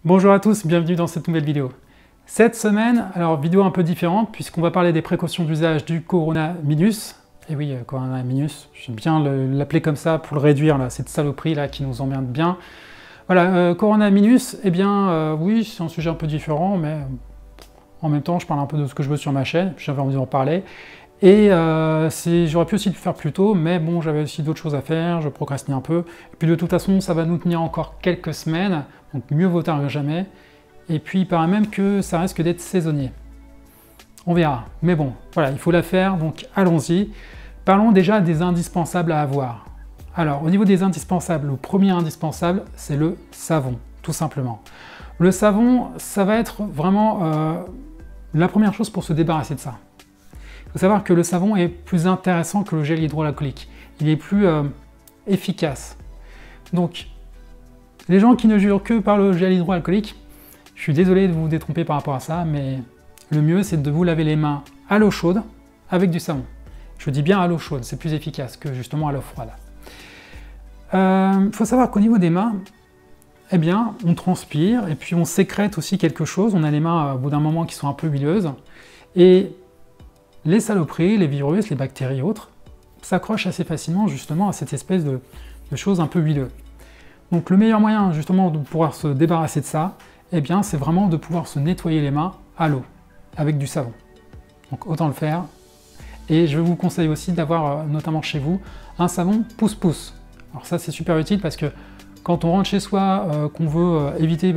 Bonjour à tous, bienvenue dans cette nouvelle vidéo. Cette semaine, alors vidéo un peu différente puisqu'on va parler des précautions d'usage du Corona Minus. Et oui, Corona Minus, j'aime bien l'appeler comme ça pour le réduire, là, cette saloperie là qui nous emmerde bien. Voilà, Corona Minus, eh bien oui, c'est un sujet un peu différent, mais en même temps je parle un peu de ce que je veux sur ma chaîne, j'avais envie d'en parler. Et j'aurais pu aussi le faire plus tôt, mais bon, j'avais aussi d'autres choses à faire, je procrastinais un peu. Et puis de toute façon, ça va nous tenir encore quelques semaines, donc mieux vaut tard que jamais. Et puis il paraît même que ça risque d'être saisonnier. On verra. Mais bon, voilà, il faut la faire, donc allons-y. Parlons déjà des indispensables à avoir. Alors, au niveau des indispensables, le premier indispensable, c'est le savon, tout simplement. Le savon, ça va être vraiment la première chose pour se débarrasser de ça. Il faut savoir que le savon est plus intéressant que le gel hydroalcoolique. Il est plus efficace. Donc, les gens qui ne jurent que par le gel hydroalcoolique, je suis désolé de vous détromper par rapport à ça, mais le mieux, c'est de vous laver les mains à l'eau chaude avec du savon. Je dis bien à l'eau chaude, c'est plus efficace que justement à l'eau froide. Il faut savoir qu'au niveau des mains, eh bien, on transpire et puis on sécrète aussi quelque chose. On a les mains, au bout d'un moment, qui sont un peu huileuses. Et les saloperies, les virus, les bactéries et autres s'accrochent assez facilement justement à cette espèce de choses un peu huileuses. Donc le meilleur moyen justement de pouvoir se débarrasser de ça, eh bien, c'est vraiment de pouvoir se nettoyer les mains à l'eau, avec du savon. Donc autant le faire. Et je vous conseille aussi d'avoir, notamment chez vous, un savon pousse-pousse. Alors ça c'est super utile parce que quand on rentre chez soi, qu'on veut éviter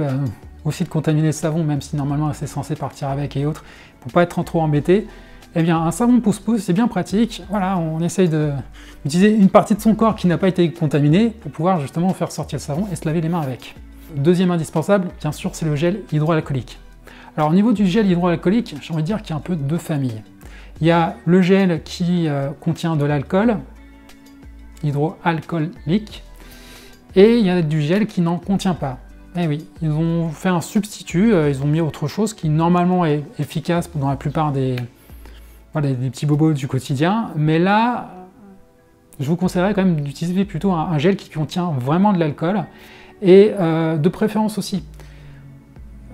aussi de contaminer le savon, même si normalement c'est censé partir avec et autres, pour pas être trop embêté, eh bien un savon pousse-pousse c'est bien pratique. Voilà, on essaye d'utiliser une partie de son corps qui n'a pas été contaminée pour pouvoir justement faire sortir le savon et se laver les mains avec. Deuxième indispensable, bien sûr, c'est le gel hydroalcoolique. Alors au niveau du gel hydroalcoolique, j'ai envie de dire qu'il y a un peu deux familles. Il y a le gel qui contient de l'alcool, hydroalcoolique, et il y a du gel qui n'en contient pas. Eh oui, ils ont fait un substitut, ils ont mis autre chose qui normalement est efficace dans la plupart des petits bobos du quotidien, mais là, je vous conseillerais quand même d'utiliser plutôt un gel qui contient vraiment de l'alcool, et de préférence aussi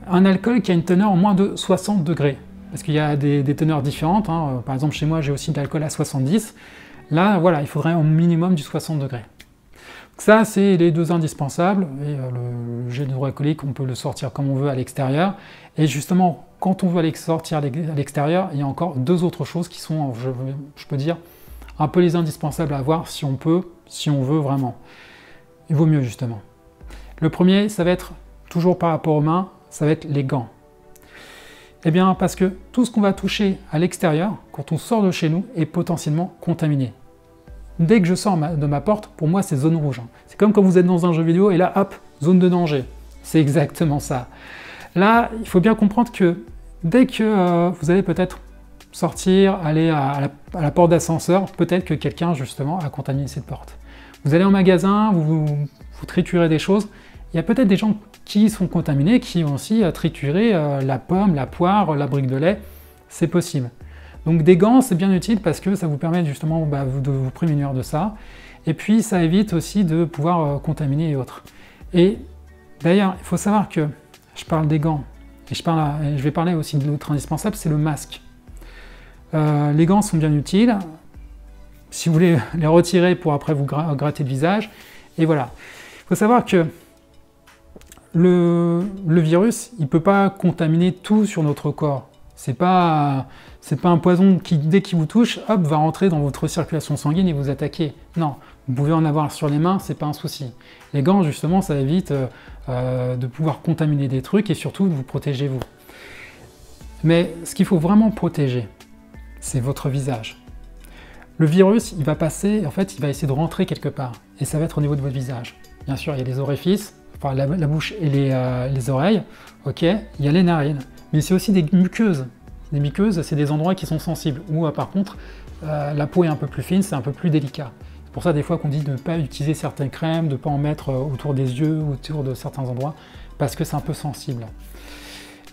un alcool qui a une teneur en moins de 60 degrés. Parce qu'il y a des teneurs différentes, hein. Par exemple chez moi j'ai aussi de l'alcool à 70, là voilà, il faudrait au minimum du 60 degrés. Donc ça c'est les deux indispensables, et le gel hydroalcoolique on peut le sortir comme on veut à l'extérieur, et justement quand on veut aller sortir à l'extérieur, il y a encore deux autres choses qui sont, je peux dire, un peu les indispensables à avoir si on peut, si on veut vraiment. Il vaut mieux justement. Le premier, ça va être, toujours par rapport aux mains, ça va être les gants. Eh bien, parce que tout ce qu'on va toucher à l'extérieur, quand on sort de chez nous, est potentiellement contaminé. Dès que je sors de ma porte, pour moi, c'est zone rouge. C'est comme quand vous êtes dans un jeu vidéo et là, hop, zone de danger. C'est exactement ça. Là, il faut bien comprendre que dès que vous allez peut-être sortir, aller à la porte d'ascenseur, peut-être que quelqu'un, justement, a contaminé cette porte. Vous allez en magasin, vous triturez des choses, il y a peut-être des gens qui sont contaminés, qui ont aussi trituré la pomme, la poire, la brique de lait, c'est possible. Donc des gants, c'est bien utile parce que ça vous permet justement de vous prémunir de ça, et puis ça évite aussi de pouvoir contaminer et autres. Et d'ailleurs, il faut savoir que je parle des gants, et je vais parler aussi de l'autre indispensable, c'est le masque. Les gants sont bien utiles, si vous voulez les retirer pour après vous gratter le visage, et voilà. Il faut savoir que le virus, il ne peut pas contaminer tout sur notre corps. C'est pas un poison qui, dès qu'il vous touche, hop, va rentrer dans votre circulation sanguine et vous attaquer. Non, vous pouvez en avoir sur les mains, c'est pas un souci. Les gants, justement, ça évite de pouvoir contaminer des trucs et surtout de vous protéger vous. Mais ce qu'il faut vraiment protéger, c'est votre visage. Le virus, il va passer, en fait, il va essayer de rentrer quelque part, et ça va être au niveau de votre visage. Bien sûr, il y a les orifices, enfin la bouche et les oreilles, ok, il y a les narines, mais c'est aussi des muqueuses. Les muqueuses, c'est des endroits qui sont sensibles, où par contre, la peau est un peu plus fine, c'est un peu plus délicat. C'est pour ça des fois qu'on dit de ne pas utiliser certaines crèmes, de ne pas en mettre autour des yeux, autour de certains endroits, parce que c'est un peu sensible.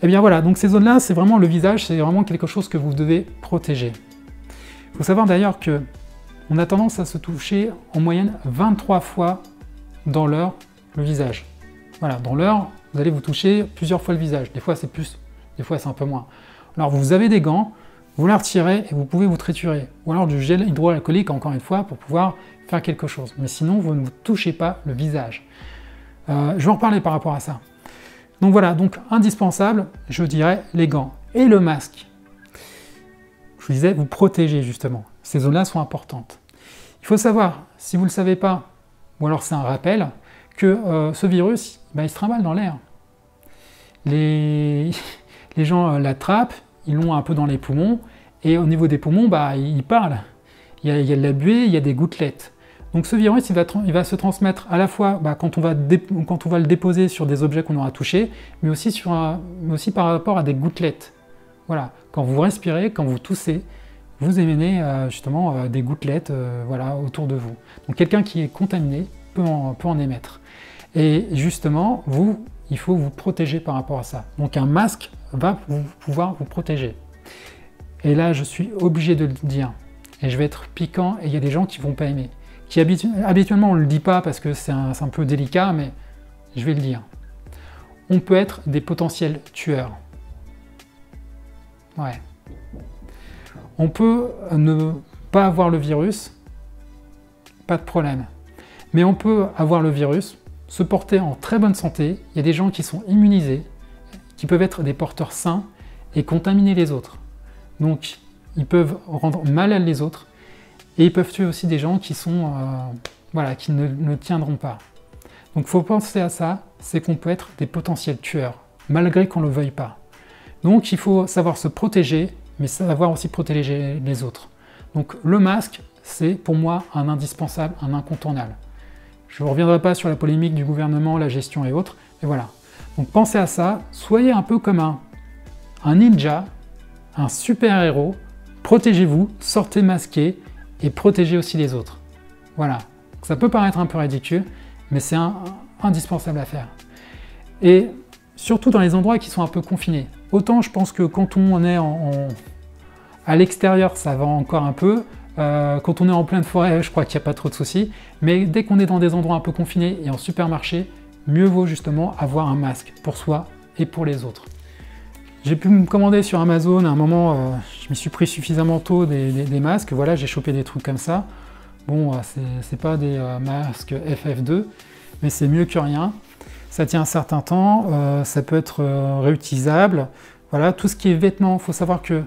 Et bien voilà, donc ces zones-là, c'est vraiment le visage, c'est vraiment quelque chose que vous devez protéger. Il faut savoir d'ailleurs que on a tendance à se toucher en moyenne 23 fois dans l'heure le visage. Voilà, dans l'heure, vous allez vous toucher plusieurs fois le visage. Des fois c'est plus, des fois c'est un peu moins. Alors vous avez des gants, vous les retirez et vous pouvez vous triturer. Ou alors du gel hydroalcoolique, encore une fois, pour pouvoir faire quelque chose. Mais sinon, vous ne vous touchez pas le visage. Je vais en reparler par rapport à ça. Donc voilà, donc indispensable, je dirais, les gants et le masque. Je vous disais, vous protégez justement. Ces zones-là sont importantes. Il faut savoir, si vous ne le savez pas, ou alors c'est un rappel, que ce virus, il se trimballe dans l'air. Les gens l'attrapent, ils l'ont un peu dans les poumons, et au niveau des poumons, il parle. Il y a de la buée, il y a des gouttelettes. Donc ce virus, il va se transmettre à la fois quand on va le déposer sur des objets qu'on aura touchés, mais aussi par rapport à des gouttelettes. Voilà, quand vous respirez, quand vous toussez, vous émenez justement des gouttelettes voilà, autour de vous. Donc quelqu'un qui est contaminé peut en émettre. Et justement, il faut vous protéger par rapport à ça. Donc un masque va pouvoir vous protéger. Et là, je suis obligé de le dire. Et je vais être piquant, et il y a des gens qui ne vont pas aimer. Habituellement, on ne le dit pas parce que c'est un peu délicat, mais je vais le dire. On peut être des potentiels tueurs. Ouais. On peut ne pas avoir le virus, pas de problème. Mais on peut avoir le virus, se porter en très bonne santé. Il y a des gens qui sont immunisés, qui peuvent être des porteurs sains et contaminer les autres. Donc, ils peuvent rendre malades les autres. Et ils peuvent tuer aussi des gens qui sont, qui ne tiendront pas. Donc il faut penser à ça, c'est qu'on peut être des potentiels tueurs, malgré qu'on ne le veuille pas. Donc il faut savoir se protéger, mais savoir aussi protéger les autres. Donc le masque, c'est pour moi un indispensable, un incontournable. Je ne reviendrai pas sur la polémique du gouvernement, la gestion et autres, mais voilà. Donc pensez à ça, soyez un peu comme un ninja, un super-héros, protégez-vous, sortez masqué, et protéger aussi les autres. Voilà. Ça peut paraître un peu ridicule, mais c'est indispensable à faire. Et surtout dans les endroits qui sont un peu confinés. Autant je pense que quand on est à l'extérieur, ça va encore un peu. Quand on est en pleine forêt, je crois qu'il n'y a pas trop de soucis. Mais dès qu'on est dans des endroits un peu confinés et en supermarché, mieux vaut justement avoir un masque pour soi et pour les autres. J'ai pu me commander sur Amazon, à un moment, je m'y suis pris suffisamment tôt des masques, voilà, j'ai chopé des trucs comme ça. Bon, c'est pas des masques FF2, mais c'est mieux que rien. Ça tient un certain temps, ça peut être réutilisable. Voilà, tout ce qui est vêtements, il faut savoir que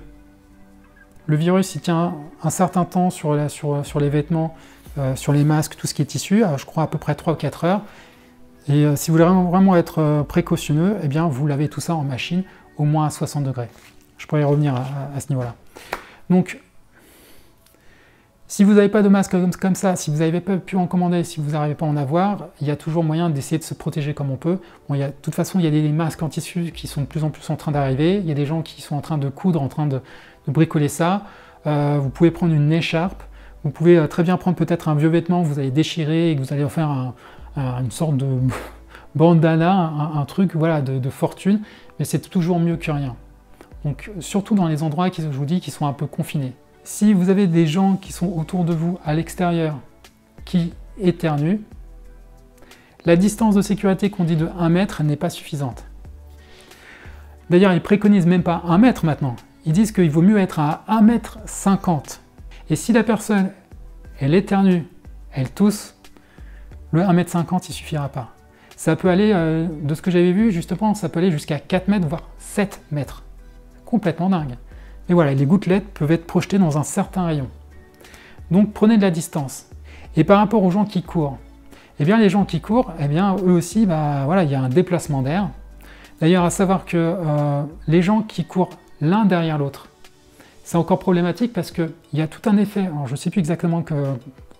le virus, il tient un certain temps sur les vêtements, sur les masques, tout ce qui est tissu, je crois à peu près 3 ou 4 heures. Et si vous voulez vraiment être précautionneux, eh bien, vous lavez tout ça en machine, au moins à 60 degrés. Je pourrais y revenir à ce niveau-là. Donc, si vous n'avez pas de masque comme ça, si vous n'avez pas pu en commander, si vous n'arrivez pas à en avoir, il y a toujours moyen d'essayer de se protéger comme on peut. Bon, de toute façon, il y a des masques en tissu qui sont de plus en plus en train d'arriver. Il y a des gens qui sont en train de coudre, en train de bricoler ça. Vous pouvez prendre une écharpe. Vous pouvez très bien prendre peut-être un vieux vêtement que vous allez déchirer et que vous allez en faire une sorte de bandana, un truc voilà, de fortune. Mais c'est toujours mieux que rien. Donc, surtout dans les endroits, je vous dis, qui sont un peu confinés. Si vous avez des gens qui sont autour de vous, à l'extérieur, qui éternuent, la distance de sécurité qu'on dit de 1 mètre n'est pas suffisante. D'ailleurs, ils préconisent même pas 1 mètre maintenant. Ils disent qu'il vaut mieux être à 1,50 m. Et si la personne, elle éternue, elle tousse, le 1,50 m, il suffira pas. Ça peut aller, de ce que j'avais vu, justement, ça peut aller jusqu'à 4 mètres, voire 7 mètres. Complètement dingue. Et voilà, les gouttelettes peuvent être projetées dans un certain rayon. Donc prenez de la distance. Et par rapport aux gens qui courent, eh bien les gens qui courent, eh bien eux aussi, voilà, il y a un déplacement d'air. D'ailleurs, à savoir que les gens qui courent l'un derrière l'autre, c'est encore problématique parce qu'il y a tout un effet, alors je ne sais plus exactement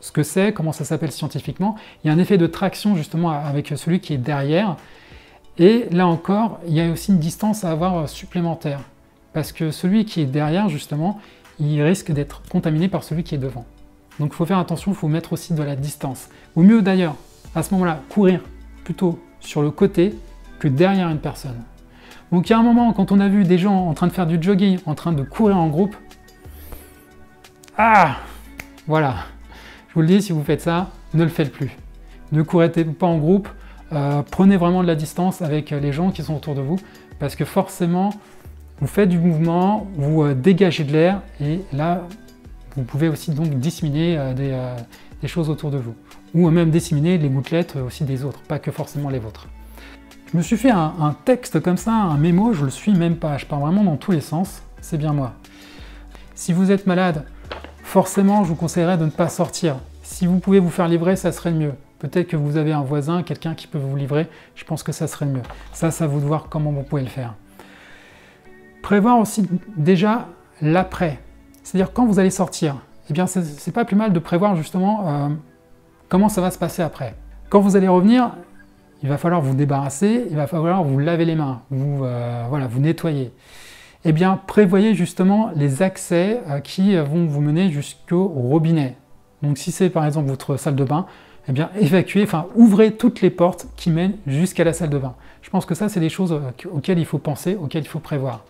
ce que c'est, comment ça s'appelle scientifiquement, il y a un effet de traction justement avec celui qui est derrière. Et là encore, il y a aussi une distance à avoir supplémentaire. Parce que celui qui est derrière, justement, il risque d'être contaminé par celui qui est devant. Donc il faut faire attention, il faut mettre aussi de la distance. Ou mieux d'ailleurs, à ce moment-là, courir plutôt sur le côté que derrière une personne. Donc il y a un moment, quand on a vu des gens en train de faire du jogging, en train de courir en groupe, voilà, je vous le dis, si vous faites ça, ne le faites plus. Ne courez pas en groupe, Prenez vraiment de la distance avec les gens qui sont autour de vous, parce que forcément, vous faites du mouvement, vous dégagez de l'air, et là, vous pouvez aussi donc disséminer des choses autour de vous, ou même disséminer les gouttelettes aussi des autres, pas que forcément les vôtres. Je me suis fait un texte comme ça, un mémo, je le suis même pas, je pars vraiment dans tous les sens, c'est bien moi. Si vous êtes malade, forcément je vous conseillerais de ne pas sortir. Si vous pouvez vous faire livrer, ça serait le mieux. Peut-être que vous avez un voisin, quelqu'un qui peut vous livrer, je pense que ça serait le mieux. Ça, c'est à vous de voir comment vous pouvez le faire. Prévoir aussi déjà l'après. C'est-à-dire quand vous allez sortir, eh bien c'est pas plus mal de prévoir justement comment ça va se passer après. Quand vous allez revenir, il va falloir vous débarrasser, il va falloir vous laver les mains, vous nettoyer. Eh bien, prévoyez justement les accès qui vont vous mener jusqu'au robinet. Donc si c'est par exemple votre salle de bain, eh bien ouvrez toutes les portes qui mènent jusqu'à la salle de bain. Je pense que ça, c'est des choses auxquelles il faut penser, auxquelles il faut prévoir.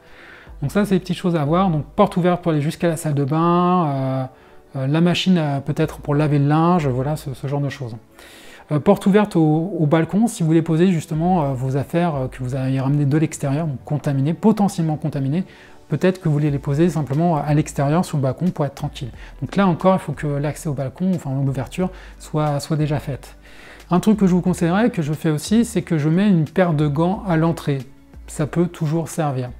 Donc ça, c'est des petites choses à voir. Donc porte ouverte pour aller jusqu'à la salle de bain, la machine peut-être pour laver le linge, voilà, ce genre de choses. Porte ouverte au balcon, si vous voulez poser justement vos affaires que vous avez ramenées de l'extérieur, donc contaminées, potentiellement contaminées, peut-être que vous voulez les poser simplement à l'extérieur sur le balcon pour être tranquille. Donc là encore, il faut que l'accès au balcon, enfin l'ouverture, soit déjà faite. Un truc que je vous conseillerais, que je fais aussi, c'est que je mets une paire de gants à l'entrée. Ça peut toujours servir,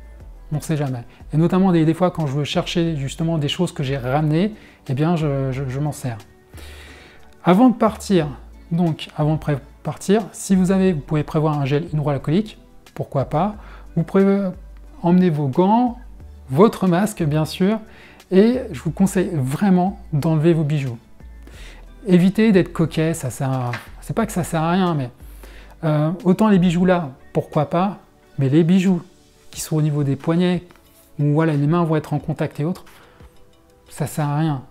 on ne sait jamais. Et notamment des fois quand je veux chercher justement des choses que j'ai ramenées, eh bien je m'en sers. Avant de partir, donc, avant de partir, si vous pouvez prévoir un gel hydroalcoolique, pourquoi pas. Vous pouvez emmener vos gants, votre masque bien sûr, et je vous conseille vraiment d'enlever vos bijoux. Évitez d'être coquet, ça sert à... c'est pas que ça sert à rien, mais autant les bijoux là, pourquoi pas, mais les bijoux qui sont au niveau des poignets, où voilà, les mains vont être en contact et autres, ça sert à rien.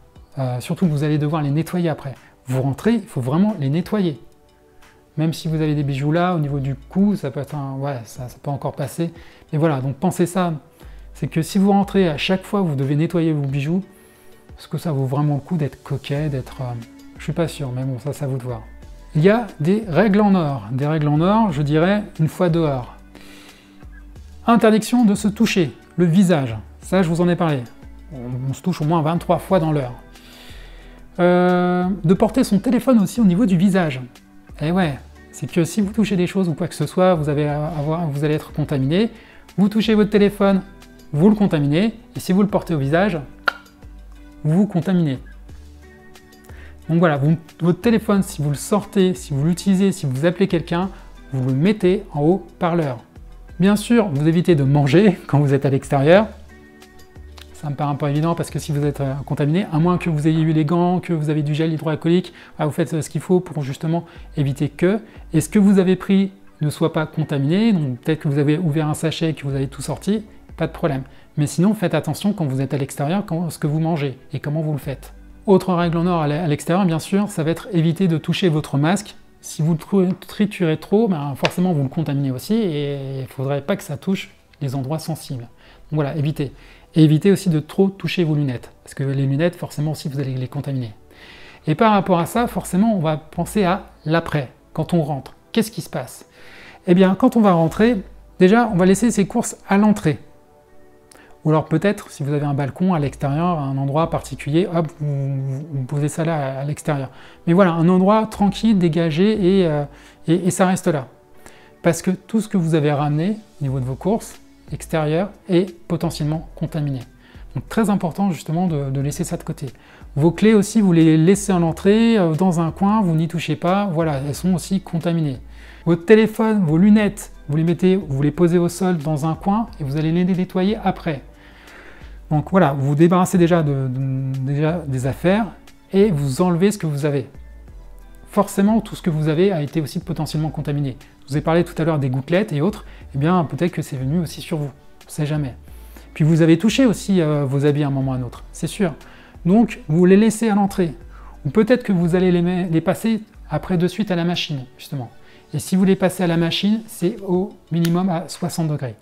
Surtout que vous allez devoir les nettoyer après. Vous rentrez, il faut vraiment les nettoyer. Même si vous avez des bijoux là, au niveau du cou, ça peut être ça peut encore passer. Mais voilà, donc pensez ça, c'est que si vous rentrez à chaque fois, vous devez nettoyer vos bijoux, parce que ça vaut vraiment le coup d'être coquet, d'être... je suis pas sûr, mais bon, ça c'est à vous de voir. Il y a des règles en or. Des règles en or, je dirais, une fois dehors. Interdiction de se toucher, le visage. Ça, je vous en ai parlé. On se touche au moins 23 fois dans l'heure. De porter son téléphone aussi au niveau du visage. Et ouais, c'est que si vous touchez des choses ou quoi que ce soit, vous allez être contaminé. Vous touchez votre téléphone, vous le contaminez, et si vous le portez au visage, vous vous contaminez. Donc voilà, votre téléphone, si vous le sortez, si vous l'utilisez, si vous appelez quelqu'un, vous le mettez en haut-parleur. Bien sûr, vous évitez de manger quand vous êtes à l'extérieur. Ça me paraît un peu évident parce que si vous êtes contaminé, à moins que vous ayez eu les gants, que vous avez du gel hydroalcoolique, vous faites ce qu'il faut pour justement éviter que. Et ce que vous avez pris ne soit pas contaminé, donc peut-être que vous avez ouvert un sachet et que vous avez tout sorti, pas de problème. Mais sinon, faites attention quand vous êtes à l'extérieur, ce que vous mangez et comment vous le faites. Autre règle en or à l'extérieur, bien sûr, ça va être éviter de toucher votre masque. Si vous le triturez trop, forcément vous le contaminez aussi et il ne faudrait pas que ça touche les endroits sensibles. Donc voilà, évitez. Et évitez aussi de trop toucher vos lunettes, parce que les lunettes, forcément aussi, vous allez les contaminer. Et par rapport à ça, forcément, on va penser à l'après, quand on rentre. Qu'est-ce qui se passe? Eh bien, quand on va rentrer, déjà, on va laisser ses courses à l'entrée. Ou alors peut-être, si vous avez un balcon à l'extérieur, un endroit particulier, hop, vous posez ça là à l'extérieur. Mais voilà, un endroit tranquille, dégagé, et ça reste là. Parce que tout ce que vous avez ramené au niveau de vos courses, extérieures, est potentiellement contaminé. Donc très important justement de laisser ça de côté. Vos clés aussi, vous les laissez à l'entrée, dans un coin, vous n'y touchez pas, voilà, elles sont aussi contaminées. Votre téléphone, vos lunettes, vous les posez au sol dans un coin et vous allez les nettoyer après. Donc voilà, vous vous débarrassez déjà des affaires et vous enlevez ce que vous avez. Forcément, tout ce que vous avez a été aussi potentiellement contaminé. Je vous ai parlé tout à l'heure des gouttelettes et autres, eh bien peut-être que c'est venu aussi sur vous, on ne sait jamais. Puis vous avez touché aussi vos habits à un moment ou à un autre, c'est sûr. Donc vous les laissez à l'entrée. Ou peut-être que vous allez les passer après de suite à la machine, justement. Et si vous les passez à la machine, c'est au minimum à 60 degrés.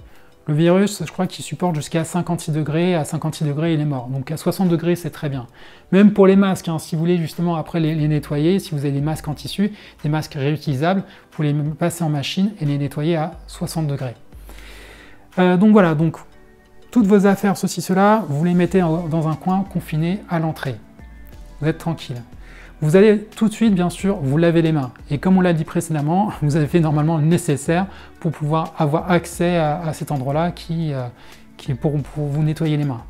Le virus, je crois qu'il supporte jusqu'à 56 degrés. À 56 degrés, il est mort. Donc à 60 degrés, c'est très bien. Même pour les masques, hein, si vous voulez justement après les nettoyer, si vous avez des masques en tissu, des masques réutilisables, vous pouvez les passer en machine et les nettoyer à 60 degrés. Donc voilà, donc toutes vos affaires, ceci, cela, vous les mettez dans un coin confiné à l'entrée. Vous êtes tranquille. Vous allez tout de suite, bien sûr, vous laver les mains. Et comme on l'a dit précédemment, vous avez fait normalement le nécessaire pour pouvoir avoir accès à cet endroit-là qui est pour vous nettoyer les mains.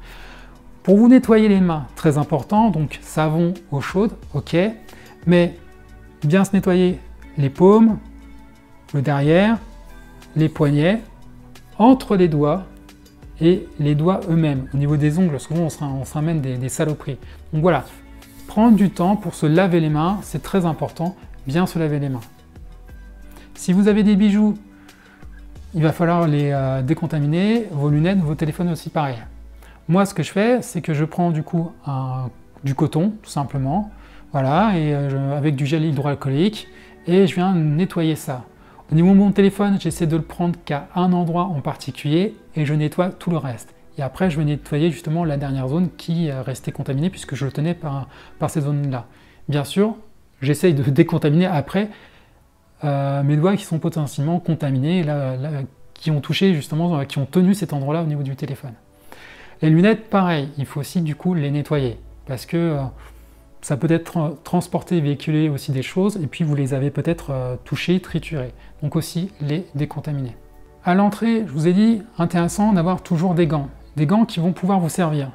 Pour vous nettoyer les mains, très important, donc savon, eau chaude, ok, mais bien se nettoyer les paumes, le derrière, les poignets, entre les doigts et les doigts eux-mêmes. Au niveau des ongles, souvent on se ramène des saloperies. Donc voilà, prendre du temps pour se laver les mains, c'est très important, bien se laver les mains. Si vous avez des bijoux, il va falloir les décontaminer, vos lunettes, vos téléphones aussi pareil. Moi, ce que je fais, c'est que je prends du coup du coton, tout simplement, voilà, et avec du gel hydroalcoolique, et je viens nettoyer ça. Au niveau de mon téléphone, j'essaie de le prendre qu'à un endroit en particulier, et je nettoie tout le reste. Et après, je vais nettoyer justement la dernière zone qui restait contaminée, puisque je le tenais par cette zone-là. Bien sûr, j'essaye de décontaminer après mes doigts qui sont potentiellement contaminés, qui ont touché justement, qui ont tenu cet endroit-là au niveau du téléphone. Les lunettes, pareil, il faut aussi du coup les nettoyer, parce que ça peut être transporté, véhiculé aussi des choses, et puis vous les avez peut-être touchées, triturées. Donc aussi les décontaminer. À l'entrée, je vous ai dit, intéressant d'avoir toujours des gants qui vont pouvoir vous servir.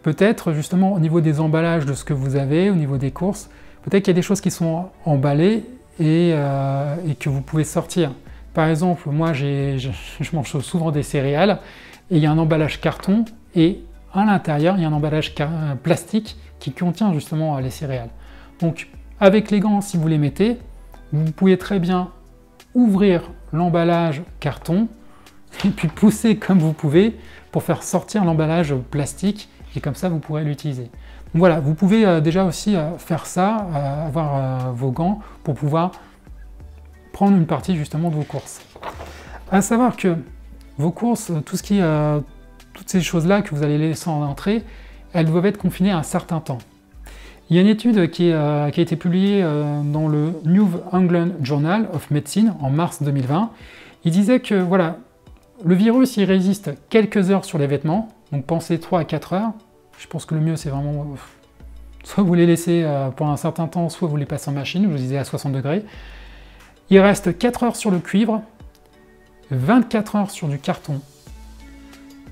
Peut-être justement au niveau des emballages de ce que vous avez, au niveau des courses, peut-être qu'il y a des choses qui sont emballées et que vous pouvez sortir. Par exemple, moi je mange souvent des céréales et il y a un emballage carton et à l'intérieur il y a un emballage plastique qui contient justement les céréales. Donc avec les gants, si vous les mettez, vous pouvez très bien ouvrir l'emballage carton et puis pousser comme vous pouvez pour faire sortir l'emballage plastique et comme ça vous pourrez l'utiliser. Donc voilà, vous pouvez déjà aussi faire ça, avoir vos gants pour pouvoir prendre une partie justement de vos courses. À savoir que vos courses, toutes ces choses-là que vous allez laisser en entrée, elles doivent être confinées à un certain temps. Il y a une étude qui a été publiée dans le New England Journal of Medicine en mars 2020. Il disait que voilà, le virus il résiste quelques heures sur les vêtements, donc pensez 3 à 4 heures. Je pense que le mieux c'est vraiment soit vous les laissez pendant un certain temps, soit vous les passez en machine, je vous disais à 60 degrés. Il reste 4 heures sur le cuivre, 24 heures sur du carton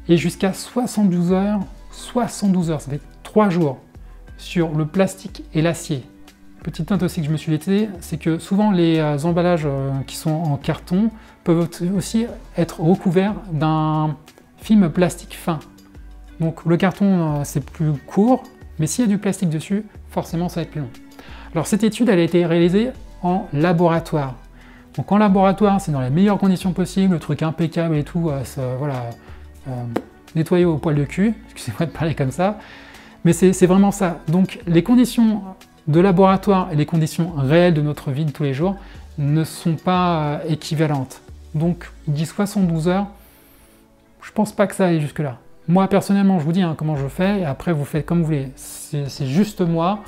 et jusqu'à 72 heures, ça fait 3 jours sur le plastique et l'acier. Petite note aussi que je me suis laissé, c'est que souvent les emballages qui sont en carton peuvent aussi être recouverts d'un film plastique fin. Donc le carton c'est plus court, mais s'il y a du plastique dessus, forcément ça va être plus long. Alors cette étude elle a été réalisée en laboratoire. Donc en laboratoire, c'est dans les meilleures conditions possibles, le truc impeccable et tout, voilà, nettoyer au poil de cul, excusez-moi de parler comme ça, mais c'est vraiment ça. Donc les conditions de laboratoire et les conditions réelles de notre vie de tous les jours ne sont pas équivalentes. Donc il dit 72 heures, je pense pas que ça aille jusque-là. Moi personnellement, je vous dis comment je fais, et après vous faites comme vous voulez. C'est juste moi,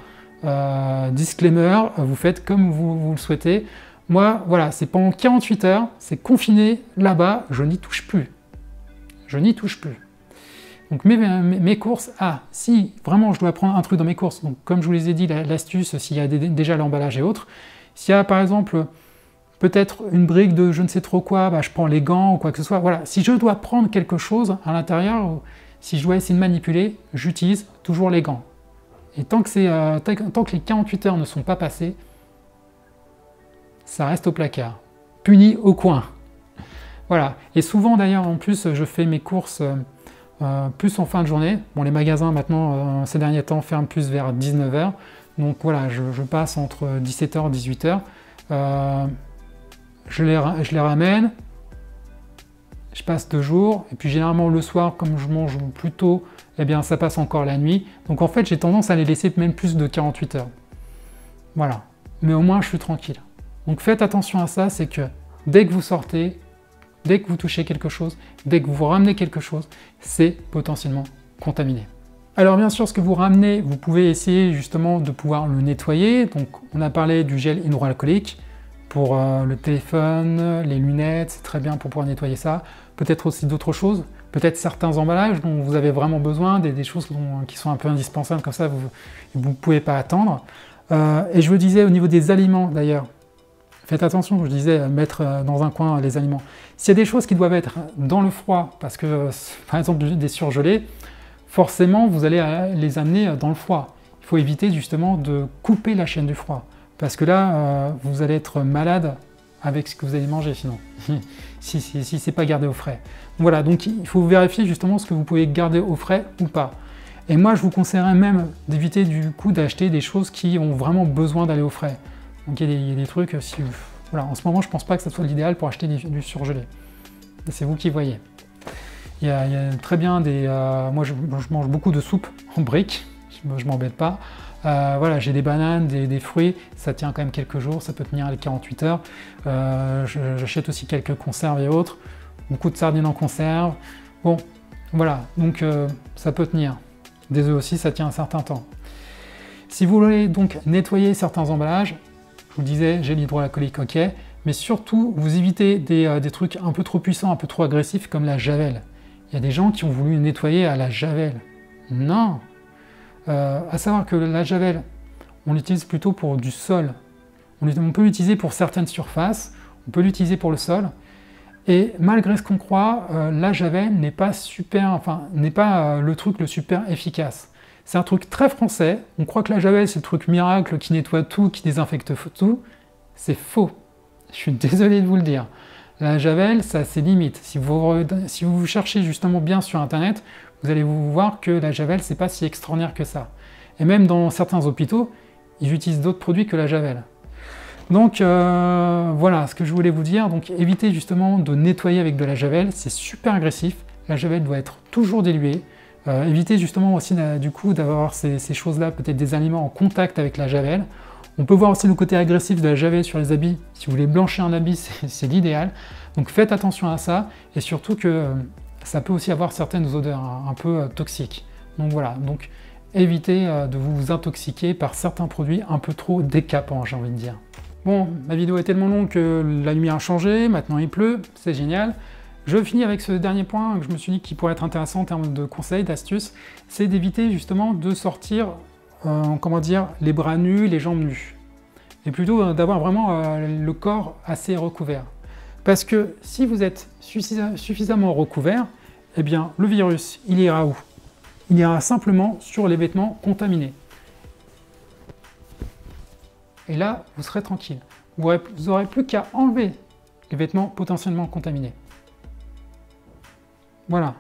disclaimer, vous faites comme vous le souhaitez. Moi, voilà, c'est pendant 48 heures, c'est confiné là-bas, je n'y touche plus. Je n'y touche plus. Donc mes courses, si vraiment je dois prendre un truc dans mes courses, donc comme je vous les ai dit, l'astuce, s'il y a déjà l'emballage et autres, s'il y a par exemple peut-être une brique de je ne sais trop quoi, je prends les gants ou quoi que ce soit. Voilà, si je dois prendre quelque chose à l'intérieur, ou si je dois essayer de manipuler, j'utilise toujours les gants. Et tant que les 48 heures ne sont pas passées, ça reste au placard, puni au coin. Voilà, et souvent d'ailleurs en plus je fais mes courses plus en fin de journée. Bon, les magasins maintenant ces derniers temps ferment plus vers 19 h, donc voilà, je passe entre 17 h et 18 h. Je les ramène, je passe 2 jours, et puis généralement le soir, comme je mange plus tôt, eh bien ça passe encore la nuit. Donc en fait j'ai tendance à les laisser même plus de 48 heures. Voilà, mais au moins je suis tranquille. Donc faites attention à ça, c'est que dès que vous sortez, Dès que vous touchez quelque chose, dès que vous ramenez quelque chose, c'est potentiellement contaminé. Alors bien sûr, ce que vous ramenez, vous pouvez essayer justement de pouvoir le nettoyer. Donc on a parlé du gel hydroalcoolique pour le téléphone, les lunettes, c'est très bien pour pouvoir nettoyer ça. Peut-être aussi d'autres choses, peut-être certains emballages dont vous avez vraiment besoin, des choses qui sont un peu indispensables, comme ça vous ne pouvez pas attendre. Et je vous disais au niveau des aliments d'ailleurs, faites attention, je disais mettre dans un coin les aliments. S'il y a des choses qui doivent être dans le froid, parce que par exemple des surgelés, forcément vous allez les amener dans le froid. Il faut éviter justement de couper la chaîne du froid, parce que là vous allez être malade avec ce que vous allez manger sinon, si c'est pas gardé au frais. Voilà, donc il faut vérifier justement ce que vous pouvez garder au frais ou pas. Et moi je vous conseillerais même d'éviter du coup d'acheter des choses qui ont vraiment besoin d'aller au frais. Donc il y a des trucs, voilà, en ce moment je pense pas que ce soit l'idéal pour acheter du surgelé. C'est vous qui voyez. Il y a très bien des... moi je mange beaucoup de soupe en briques, je m'embête pas. Voilà, j'ai des bananes, des fruits, ça tient quand même quelques jours, ça peut tenir les 48 heures. J'achète aussi quelques conserves et autres, beaucoup de sardines en conserve. Bon, voilà, donc ça peut tenir. Des œufs aussi, ça tient un certain temps. Si vous voulez donc nettoyer certains emballages, je vous disais, gel hydroalcoolique, ok, mais surtout, vous évitez des trucs un peu trop puissants, un peu trop agressifs, comme la javel. Il y a des gens qui ont voulu nettoyer à la javel. Non! À savoir que la javel, on l'utilise plutôt pour du sol. On peut l'utiliser pour certaines surfaces, on peut l'utiliser pour le sol, et malgré ce qu'on croit, la javel n'est pas le truc le super efficace. C'est un truc très français, on croit que la javel c'est le truc miracle qui nettoie tout, qui désinfecte tout. C'est faux, je suis désolé de vous le dire. La javel, ça a ses limites. Si vous cherchez justement bien sur internet, vous allez vous voir que la javel, c'est pas si extraordinaire que ça. Et même dans certains hôpitaux, ils utilisent d'autres produits que la javel. Donc voilà ce que je voulais vous dire. Donc évitez justement de nettoyer avec de la javel, c'est super agressif. La javel doit être toujours diluée. Évitez justement aussi du coup d'avoir ces choses-là, peut-être des aliments en contact avec la javel. On peut voir aussi le côté agressif de la javel sur les habits. Si vous voulez blanchir un habit, c'est l'idéal. Donc faites attention à ça, et surtout que ça peut aussi avoir certaines odeurs un peu toxiques. Donc voilà, donc évitez de vous intoxiquer par certains produits un peu trop décapants, j'ai envie de dire. Bon, ma vidéo est tellement longue que la lumière a changé, maintenant il pleut, c'est génial. Je finis avec ce dernier point que je me suis dit qui pourrait être intéressant en termes de conseils, d'astuces, c'est d'éviter justement de sortir, comment dire, les bras nus, les jambes nues. Et plutôt d'avoir vraiment le corps assez recouvert. Parce que si vous êtes suffisamment recouvert, eh bien le virus, il ira où? Il ira simplement sur les vêtements contaminés. Et là, vous serez tranquille. Vous n'aurez plus qu'à enlever les vêtements potentiellement contaminés. Voilà.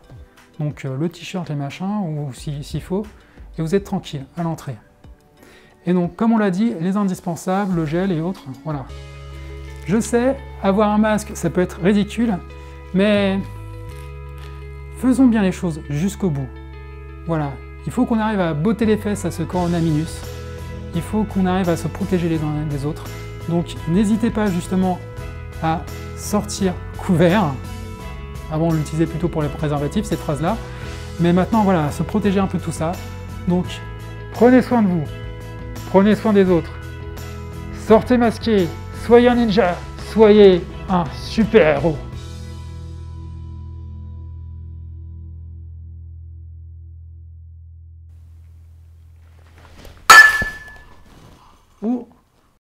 Donc le t-shirt, les machins, ou s'il faut, et vous êtes tranquille à l'entrée. Et donc, comme on l'a dit, les indispensables, le gel et autres, voilà. Je sais, avoir un masque, ça peut être ridicule, mais faisons bien les choses jusqu'au bout. Voilà, il faut qu'on arrive à botter les fesses à ce coronavirus. Il faut qu'on arrive à se protéger les uns des autres. Donc, n'hésitez pas justement à sortir couvert. Avant, on l'utilisait plutôt pour les préservatifs, cette phrase-là. Mais maintenant, voilà, se protéger un peu de tout ça. Donc, prenez soin de vous. Prenez soin des autres. Sortez masqué. Soyez un ninja. Soyez un super-héros.